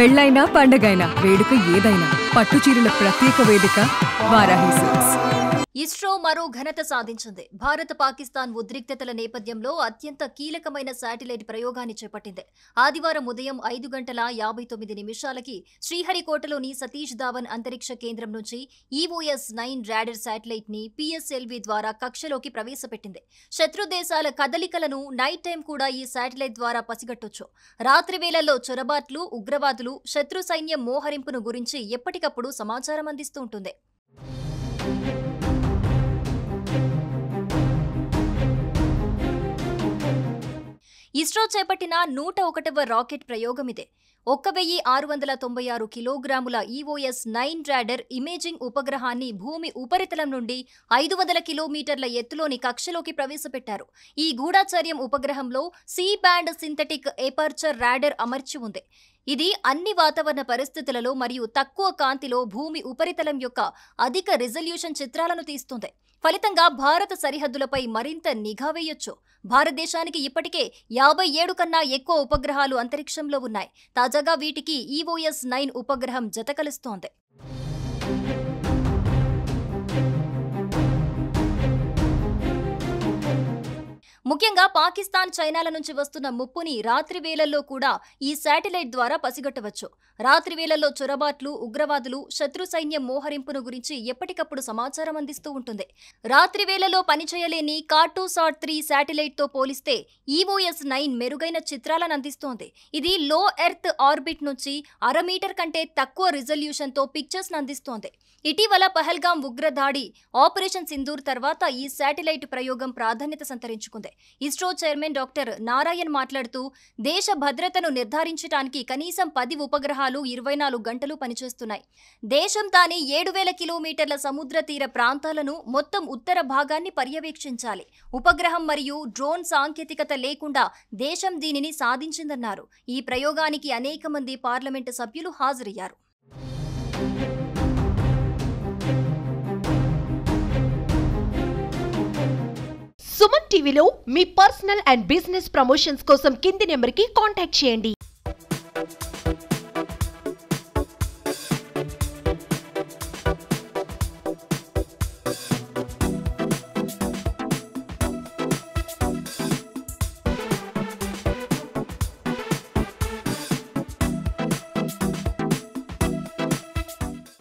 పెళ్ళైనా పండగైనా వేడుక ఏదైనా పట్టుచీరల ప్రత్యేక వేదిక వారాహి సిల్క్స్. ఇస్రో మరో ఘనత సాధించింది. భారత పాకిస్తాన్ ఉద్రిక్తతల నేపథ్యంలో అత్యంత కీలకమైన శాటిలైట్ ప్రయోగాన్ని చేపట్టింది. ఆదివారం ఉదయం 5:59 శ్రీహరికోటలోని సతీష్ ధావన్ అంతరిక్ష కేంద్రం నుంచి EOS-9 రాడర్ శాటిలైట్ ని PSLV ద్వారా కక్షలోకి ప్రవేశపెట్టింది. శత్రు దేశాల కదలికలను నైట్ టైం కూడా ఈ శాటిలైట్ ద్వారా పసిగట్టొచ్చు. రాత్రి వేళల్లో చొరబాట్లు, ఉగ్రవాదులు, శత్రు సైన్యం మోహరింపును గురించి ఎప్పటికప్పుడు సమాచారం అందిస్తూ ఉంటుంది. ఇస్రో చేపట్టిన 101వ రాకెట్ ప్రయోగమిదే. 1696 కిలోగ్రాముల EOS-9 రాడర్ ఇమేజింగ్ ఉపగ్రహాన్ని భూమి ఉపరితలం నుండి 500 కిలోమీటర్ల ఎత్తులోని కక్షలోకి ప్రవేశపెట్టారు. ఈ గూఢాచర్యం ఉపగ్రహంలో C band synthetic aperture radar అమర్చి ఉంది. ఇది అన్ని వాతావరణ పరిస్థితులలో మరియు తక్కువ కాంతిలో భూమి ఉపరితలం యొక్క అధిక రిజల్యూషన్ చిత్రాలను తీస్తుంది. ఫలితంగా భారత సరిహద్దులపై మరింత నిఘా వేయొచ్చు. భారతదేశానికి ఇప్పటికే 57 కన్నా ఎక్కువ ఉపగ్రహాలు అంతరిక్షంలో ఉన్నాయి. తాజాగా వీటికి EOS-9 ఉపగ్రహం జతకలుస్తోంది. ముఖ్యంగా పాకిస్తాన్, చైనాల నుంచి వస్తున్న ముప్పుని రాత్రి వేళల్లో కూడా ఈ శాటిలైట్ ద్వారా పసిగట్టవచ్చు. రాత్రి వేళల్లో చొరబాట్లు, ఉగ్రవాదులు, శత్రు సైన్యం మోహరింపును గురించి ఎప్పటికప్పుడు సమాచారం అందిస్తూ ఉంటుంది. రాత్రి వేళల్లో పనిచేయలేని కార్టోసాట్-3 శాటిలైట్ తో పోలిస్తే EOS-9 మెరుగైన చిత్రాలను అందిస్తోంది. ఇది లో ఎర్త్ ఆర్బిట్ నుంచి 1/2 మీటర్ కంటే తక్కువ రిజల్యూషన్ తో పిక్చర్స్ అందిస్తోంది. ఇటీవల పహల్గాం ఉగ్రదాడి, ఆపరేషన్ సింధూర్ తర్వాత ఈ శాటిలైట్ ప్రయోగం ప్రాధాన్యత సంతరించుకుంది. ఇస్రో చైర్మన్ డాక్టర్ నారాయణ్ మాట్లాడుతూ, దేశ భద్రతను నిర్ధారించడానికి కనీసం 10 ఉపగ్రహాలు 24 గంటలు పనిచేస్తున్నాయి. దేశం తానే 7000 కిలోమీటర్ల సముద్ర తీర ప్రాంతాలను, మొత్తం ఉత్తర భాగాన్ని పర్యవేక్షించాలి. ఉపగ్రహం మరియు డ్రోన్ సాంకేతికత లేకుండా దేశం దీనిని సాధించిందన్నారు. ఈ ప్రయోగానికి అనేక మంది పార్లమెంటు సభ్యులు హాజరయ్యారు. సుమన్ టీవీలో మీ పర్సనల్ అండ్ బిజినెస్ ప్రమోషన్స్ కోసం కింది నెంబర్కి కాంటాక్ట్ చేయండి.